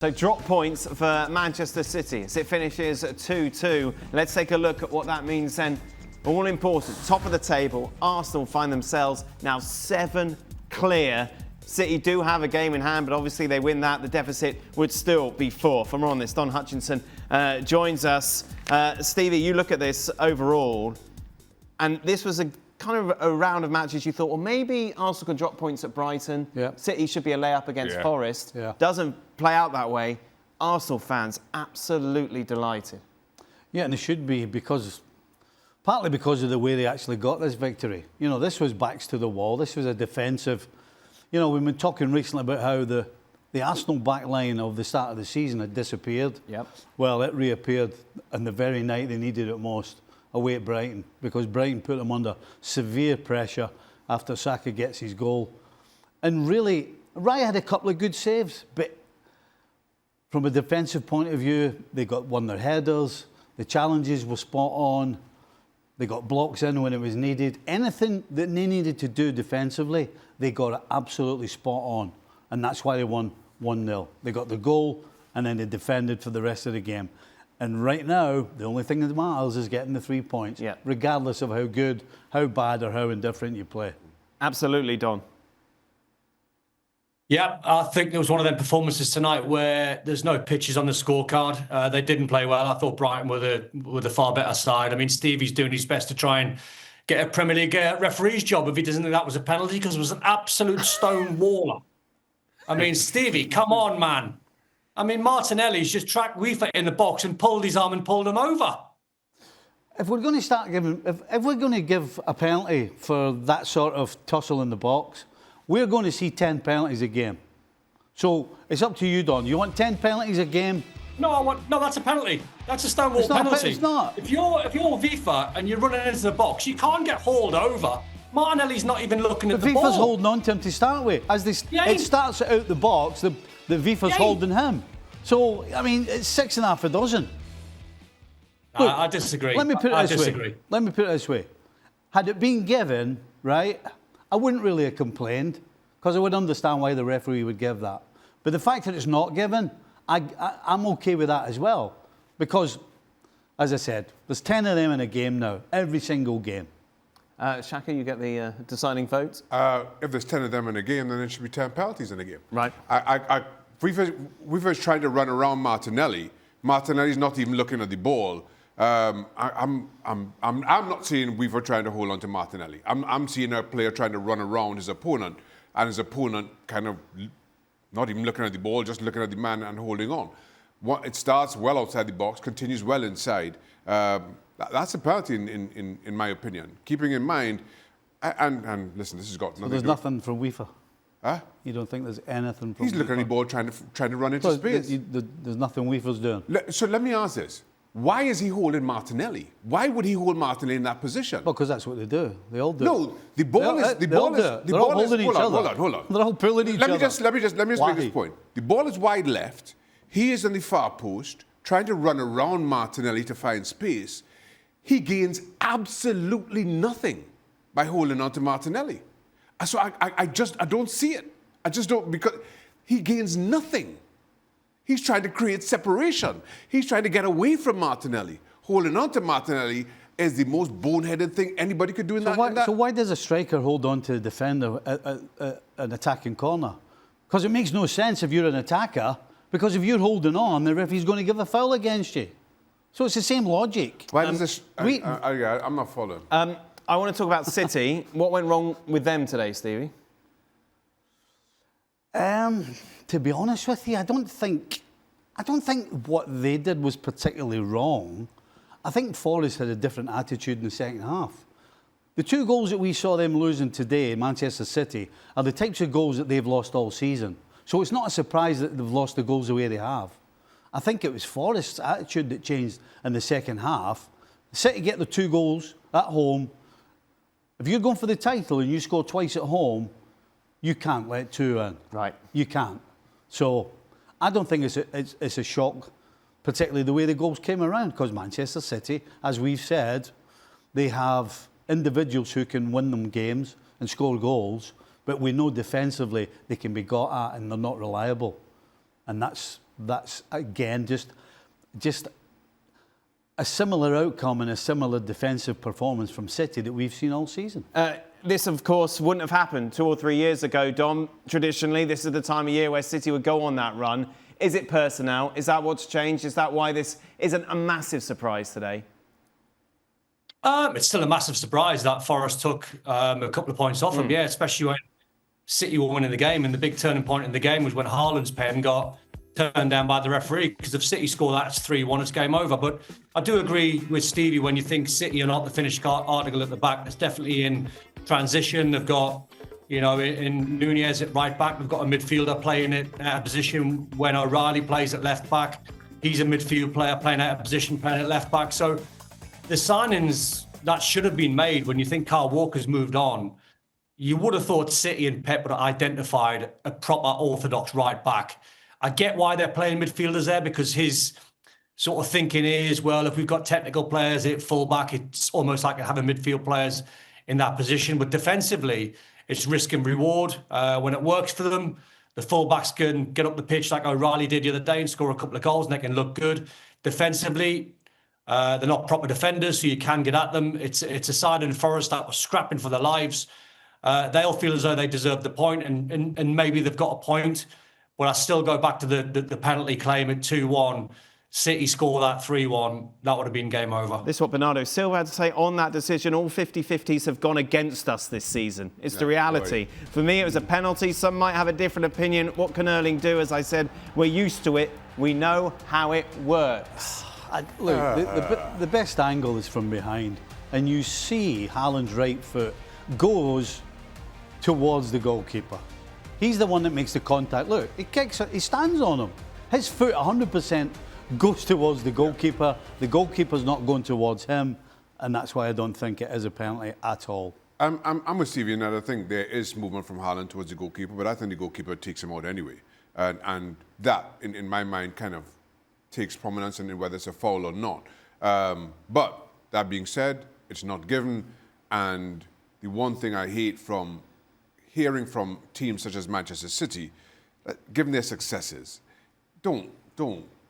So drop points for Manchester City as it finishes at 2-2. Let's take a look at what that means then. All important, top of the table, Arsenal find themselves now 7 clear. City do have a game in hand, but obviously they win that, the deficit would still be 4. For more on this, Don Hutchinson joins us. Stevie, you look at this overall, and this was a kind of a round of matches you thought, well, maybe Arsenal can drop points at Brighton. Yeah. City should be a layup against Forest. Yeah. Doesn't play out that way. Arsenal fans absolutely delighted. Yeah, and they should be partly because of the way they actually got this victory. You know, this was backs to the wall. This was a defensive. You know, we've been talking recently about how the Arsenal back line of the start of the season had disappeared. Yep. Well, it reappeared on the very night they needed it most, away at Brighton, because Brighton put them under severe pressure after Saka gets his goal. And really, Raya had a couple of good saves, but from a defensive point of view, they won their headers, the challenges were spot on, they got blocks in when it was needed. Anything that they needed to do defensively, they got it absolutely spot on. And that's why they won 1-0. They got the goal, and then they defended for the rest of the game. And right now, the only thing that matters is getting the 3 points, regardless of how good, how bad, or how indifferent you play. Absolutely, Don. Yeah, I think it was one of them performances tonight where there's no pitches on the scorecard. They didn't play well. I thought Brighton were the far better side. I mean, Stevie's doing his best to try and get a Premier League referee's job if he doesn't think that was a penalty, because it was an absolute stone waller. I mean, Stevie, come on, man. I mean, Martinelli's just tracked Weaver in the box and pulled his arm and pulled him over. If we're going to start giving, if we're going to give a penalty for that sort of tussle in the box, we're going to see 10 penalties a game. So it's up to you, Don. You want 10 penalties a game? No, that's a penalty. That's a stonewall penalty. It's not. If you're Weaver and you're running into the box, you can't get hauled over. Martinelli's not even looking at the ball. Weaver's holding on to him to start with. As it starts out the box, the Weaver's holding him. So, I mean, it's 6.5 a dozen. Look, I disagree. Let me put it this way. Had it been given, right, I wouldn't really have complained, because I would understand why the referee would give that. But the fact that it's not given, I'm okay with that as well. Because, as I said, there's 10 of them in a game now, every single game. Shaka, you get the deciding vote? If there's 10 of them in a game, then there should be 10 penalties in a game. Right. Weaver's trying to run around Martinelli. Martinelli's not even looking at the ball. I'm not seeing Weaver trying to hold on to Martinelli. I'm seeing a player trying to run around his opponent, and his opponent kind of not even looking at the ball, just looking at the man and holding on. It starts well outside the box, continues well inside. That's a penalty in my opinion. Keeping in mind, and listen, this has got nothing. So there's nothing from Weaver. Huh? You don't think there's anything from? He's looking at the ball, trying to run into space. There's nothing Weaver's doing. So let me ask this. Why is he holding Martinelli? Why would he hold Martinelli in that position? Well, because that's what they do. They all do. No, the ball is. They're all holding each other. Hold on. They're all pulling each other. Let me just make this point. The ball is wide left. He is on the far post, trying to run around Martinelli to find space. He gains absolutely nothing by holding on to Martinelli. So I don't see it. I just don't, because he gains nothing. He's trying to create separation. He's trying to get away from Martinelli. Holding on to Martinelli is the most boneheaded thing anybody could do in that. So why does a striker hold on to the defender at an attacking corner? Because it makes no sense if you're an attacker, because if you're holding on, the referee's going to give a foul against you. So it's the same logic. Why does this... I'm not following. I want to talk about City. What went wrong with them today, Stevie? To be honest with you, I don't think what they did was particularly wrong. I think Forest had a different attitude in the second half. The 2 goals that we saw them losing today, Manchester City, are the types of goals that they've lost all season. So it's not a surprise that they've lost the goals the way they have. I think it was Forest's attitude that changed in the second half. City get the 2 goals at home. If you're going for the title and you score twice at home, you can't let 2 in. Right. You can't. So I don't think it's a shock, particularly the way the goals came around, because Manchester City, as we've said, they have individuals who can win them games and score goals, but we know defensively they can be got at and they're not reliable. And that's that's again just a similar outcome and a similar defensive performance from City that we've seen all season. This, of course, wouldn't have happened 2 or 3 years ago, Dom. Traditionally, this is the time of year where City would go on that run. Is it personnel? Is that what's changed? Is that why this isn't a massive surprise today? It's still a massive surprise that Forest took a couple of points off them, yeah, especially when City were winning the game. And the big turning point in the game was when Haaland's pen got turned down by the referee, because if City score that, it's 3-1, it's game over. But I do agree with Stevie when you think City are not the finished article at the back. It's definitely in transition. They've got, you know, in Nunez at right back, they've got a midfielder playing it out of position when O'Reilly plays at left back. He's a midfield player playing out of position, playing at left back. So the signings that should have been made when you think Kyle Walker's moved on, you would have thought City and Pep would have identified a proper orthodox right back. I get why they're playing midfielders there, because his sort of thinking is, well, if we've got technical players at fullback, it's almost like having midfield players in that position. But defensively, it's risk and reward. When it works for them, the fullbacks can get up the pitch like O'Reilly did the other day and score a couple of goals, and they can look good. Defensively, they're not proper defenders, so you can get at them. It's a side in Forest that was scrapping for their lives. They all feel as though they deserve the point, and maybe they've got a point. But I still go back to the penalty claim at 2-1. City score that 3-1, that would have been game over. This is what Bernardo Silva had to say on that decision. All 50-50s have gone against us this season. It's the reality. Right. For me, it was a penalty. Some might have a different opinion. What can Erling do? As I said, we're used to it. We know how it works. Look, the best angle is from behind, and you see Haaland's right foot goes towards the goalkeeper. He's the one that makes the contact. Look, he kicks it, he stands on him. His foot 100% goes towards the goalkeeper. The goalkeeper's not going towards him, and that's why I don't think it is a penalty at all. I'm with Stevie, and I think there is movement from Haaland towards the goalkeeper, but I think the goalkeeper takes him out anyway. And that, in my mind, kind of takes prominence in whether it's a foul or not. But that being said, it's not given, and the one thing I hate from hearing from teams such as Manchester City, given their successes, don't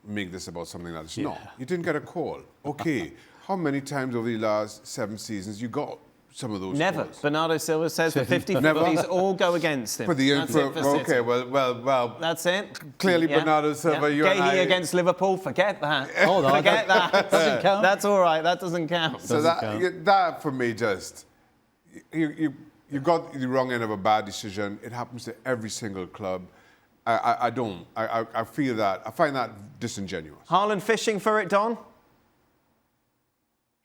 make this about something that it's not. You didn't get a call. Okay, how many times over the last 7 seasons you got some of those Never. calls? Bernardo Silva says the 50-50s all go against him. That's it for City. Okay, well. That's it. Clearly, Bernardo Silva, you and I... Gahey against Liverpool, forget that. Oh, no, forget that. Doesn't count. That's all right, that doesn't count. So that for me, just... You got the wrong end of a bad decision. It happens to every single club. I feel that. I find that disingenuous. Haaland fishing for it, Don?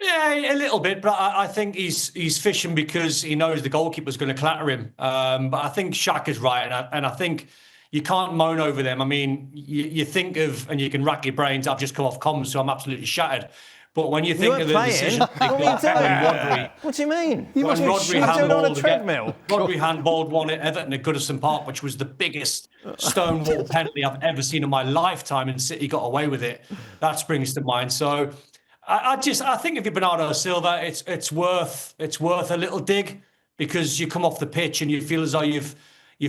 Yeah, a little bit, but I think he's fishing because he knows the goalkeeper's going to clatter him. But I think Shaq is right, and I think you can't moan over them. I mean, you think of, and you can rack your brains, I've just come off comms, so I'm absolutely shattered. But when you think of the decision, Rodri, what do you mean? You must be doing on a treadmill. Rodri handballed one at Everton at Goodison Park, which was the biggest stonewall penalty I've ever seen in my lifetime, and City got away with it. That springs to mind. So I think if you're Bernardo Silva, it's worth a little dig, because you come off the pitch and you feel as though you've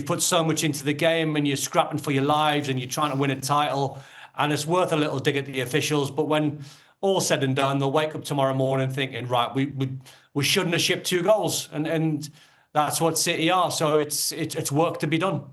put so much into the game and you're scrapping for your lives and you're trying to win a title, and it's worth a little dig at the officials. But when all said and done, they'll wake up tomorrow morning thinking, right, we shouldn't have shipped 2 goals, and that's what City are. So it's work to be done.